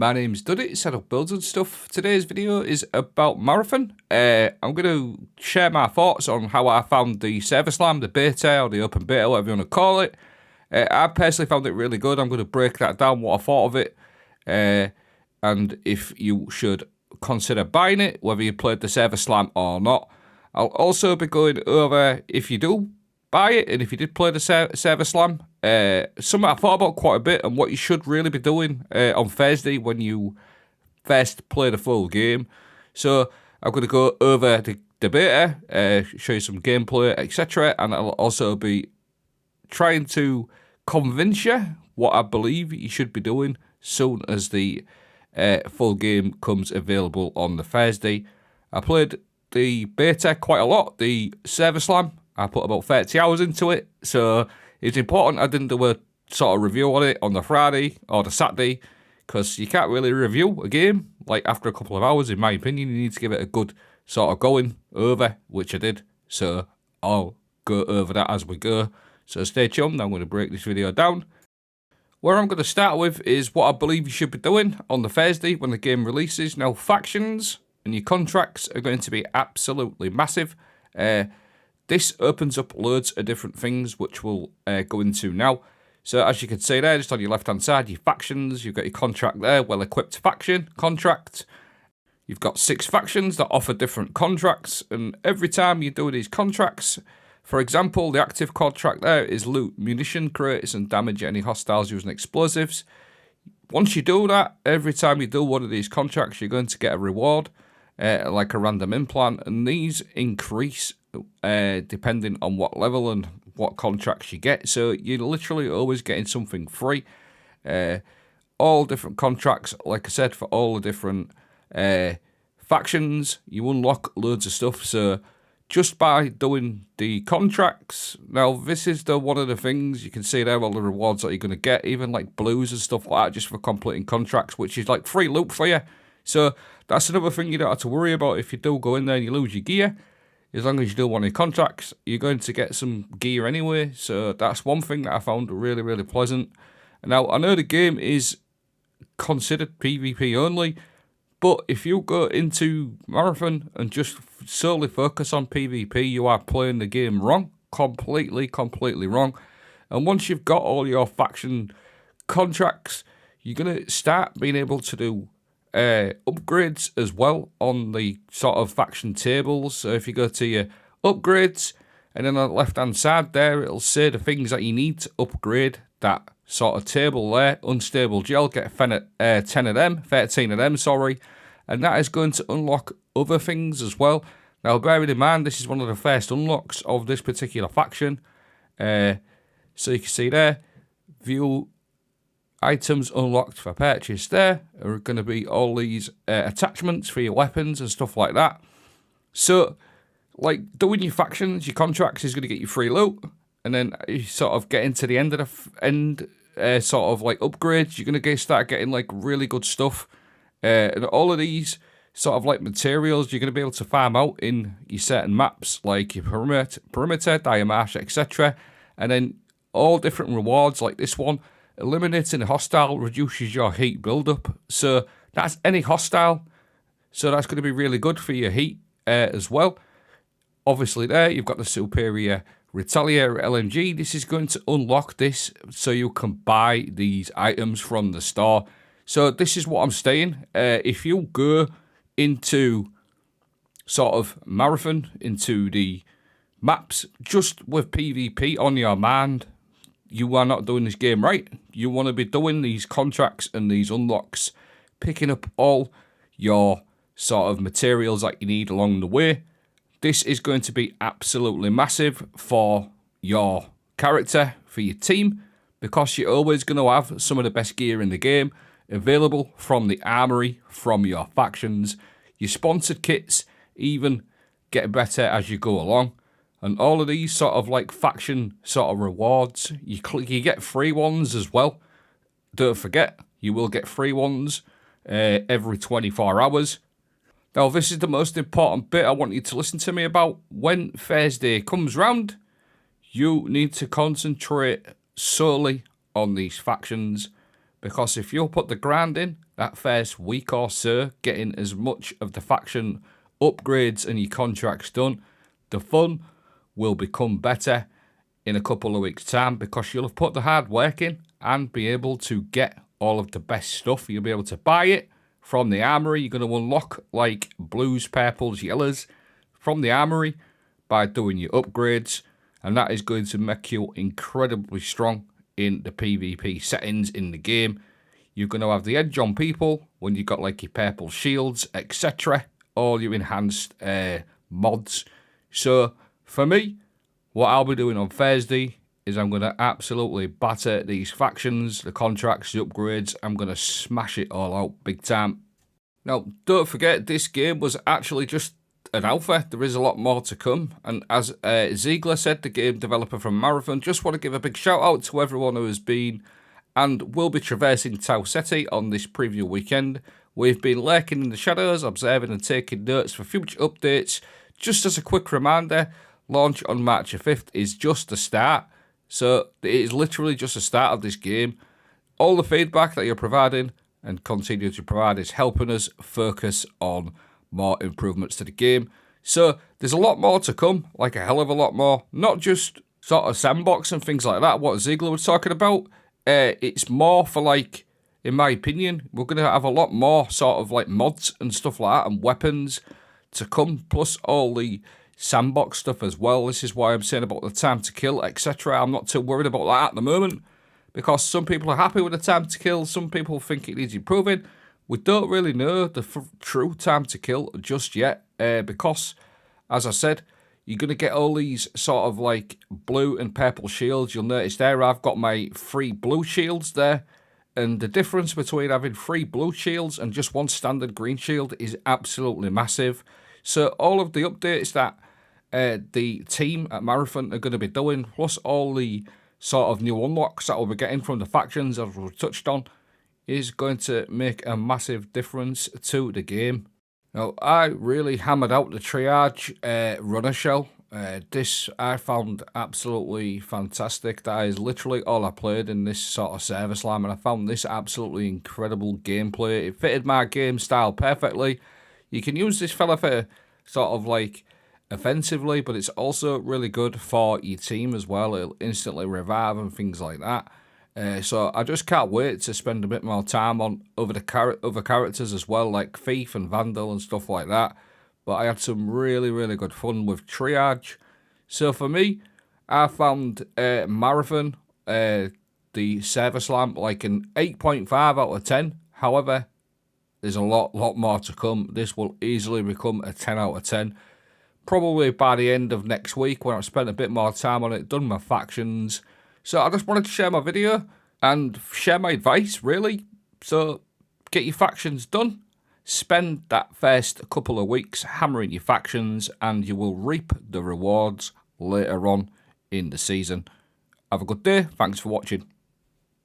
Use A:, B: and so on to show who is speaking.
A: My name's Duddy, Setup Builds and Stuff. Today's video is about Marathon. I'm going to share my thoughts on how I found the server slam, the beta, or the open beta, whatever you want to call it. I personally found it really good. I'm going to break that down, what I thought of it, and if you should consider buying it, whether you played the server slam or not. I'll also be going over if you do buy it, and if you did play the server slam, something I thought about quite a bit, and what you should really be doing on Thursday when you first play the full game. So I'm going to go over the beta, show you some gameplay, etc., and I'll also be trying to convince you what I believe you should be doing soon as the full game comes available on the Thursday. I played the beta quite a lot, the server slam. I put about 30 hours into it, so it's important I didn't do a sort of review on it on the Friday or the Saturday, because you can't really review a game like after a couple of hours. In my opinion, you need to give it a good sort of going over, which I did, so I'll go over that as we go. So stay tuned. I'm going to break this video down. Where I'm going to start with is what I believe you should be doing on the Thursday when the game releases. Now, factions and your contracts are going to be absolutely massive. This opens up loads of different things, which we'll go into now. So as you can see there, just on your left-hand side, your factions, you've got your contract there, well-equipped faction, contract. You've got 6 factions that offer different contracts, and every time you do these contracts, for example, the active contract there is loot munition crates and damage any hostiles using explosives. Once you do that, every time you do one of these contracts, you're going to get a reward, like a random implant, and these increase depending on what level and what contracts you get. So you're literally always getting something free. All different contracts, like I said, for all the different factions, you unlock loads of stuff. So just by doing the contracts, now this is one of the things you can see there, all the rewards that you're going to get, even like blues and stuff like that, just for completing contracts, which is like free loot for you. So that's another thing you don't have to worry about if you do go in there and you lose your gear. As long as you do one of your contracts, you're going to get some gear anyway. So that's one thing that I found really, really pleasant. Now, I know the game is considered PvP only, but if you go into Marathon and just solely focus on PvP, you are playing the game wrong. Completely wrong. And once you've got all your faction contracts, you're going to start being able to do upgrades as well on the sort of faction tables. So if you go to your upgrades, and then on the left hand side there, it'll say the things that you need to upgrade that sort of table there. Unstable gel, get 10 of them, 13 of them, sorry, and that is going to unlock other things as well. Now, bearing in mind, this is one of the first unlocks of this particular faction. So you can see there, view items unlocked for purchase there are going to be all these attachments for your weapons and stuff like that. So, like, doing your factions, your contracts is going to get you free loot, and then you sort of get into the end of the sort of like upgrades. You're going to start getting like really good stuff, and all of these sort of like materials you're going to be able to farm out in your certain maps, like your perimeter, diamarsh, etc. And then all different rewards, like this one. Eliminating a hostile reduces your heat buildup. So that's any hostile. So that's going to be really good for your heat as well. Obviously there, you've got the superior retaliator LMG. This is going to unlock this so you can buy these items from the store. So this is what I'm saying. If you go into sort of Marathon, into the maps, just with PvP on your mind, you are not doing this game right. You want to be doing these contracts and these unlocks, picking up all your sort of materials that you need along the way. This is going to be absolutely massive for your character, for your team, because you're always going to have some of the best gear in the game available from the armory, from your factions. Your sponsored kits even get better as you go along. And all of these sort of like faction sort of rewards, you get free ones as well. Don't forget, you will get free ones every 24 hours. Now, this is the most important bit I want you to listen to me about. When Thursday comes round, you need to concentrate solely on these factions, because if you'll put the grind in that first week or so, getting as much of the faction upgrades and your contracts done, the fun will become better in a couple of weeks' time, because you'll have put the hard work in and be able to get all of the best stuff. You'll be able to buy it from the armory. You're going to unlock like blues, purples, yellows from the armory by doing your upgrades, and that is going to make you incredibly strong in the PvP settings in the game. You're going to have the edge on people when you've got like your purple shields, etc. All your enhanced mods. So for me, what I'll be doing on Thursday is I'm going to absolutely batter these factions, the contracts, the upgrades. I'm going to smash it all out big time. Now, don't forget, this game was actually just an alpha. There is a lot more to come. And as Ziegler said, the game developer from Marathon, just want to give a big shout out to everyone who has been and will be traversing ceti on this preview weekend. We've been lurking in the shadows, observing and taking notes for future updates. Just as a quick reminder, launch on March 5th is just the start. So it is literally just the start of this game. All the feedback that you're providing and continue to provide is helping us focus on more improvements to the game. So there's a lot more to come, like a hell of a lot more. Not just sort of sandbox and things like that, what Ziegler was talking about. It's more for, like, in my opinion, we're going to have a lot more sort of like mods and stuff like that and weapons to come, plus all the sandbox stuff as well. This is why I'm saying about the time to kill, etc. I'm not too worried about that at the moment, because some people are happy with the time to kill, some people think it needs improving. We don't really know the true time to kill just yet, because, as I said, you're going to get all these sort of like blue and purple shields. You'll notice there I've got my 3 blue shields there, and the difference between having 3 blue shields and just 1 standard green shield is absolutely massive. So all of the updates that the team at Marathon are going to be doing, plus all the sort of new unlocks that we'll be getting from the factions, as we touched on, is going to make a massive difference to the game. Now, I really hammered out the triage runner shell. This I found absolutely fantastic. That is literally all I played in this sort of server slam, and I found this absolutely incredible gameplay. It fitted my game style perfectly. You can use this fella for sort of like offensively, but it's also really good for your team as well. It'll instantly revive and things like that. So I just can't wait to spend a bit more time on other characters as well, like Thief and Vandal and stuff like that. But I had some really, really good fun with Triage. So for me, I found Marathon, the server slam, like an 8.5 out of 10. However, there's a lot more to come. This will easily become a 10 out of 10. Probably by the end of next week, when I've spent a bit more time on it, done my factions. So I just wanted to share my video and share my advice, really. So get your factions done. Spend that first couple of weeks hammering your factions, and you will reap the rewards later on in the season. Have a good day. Thanks for watching.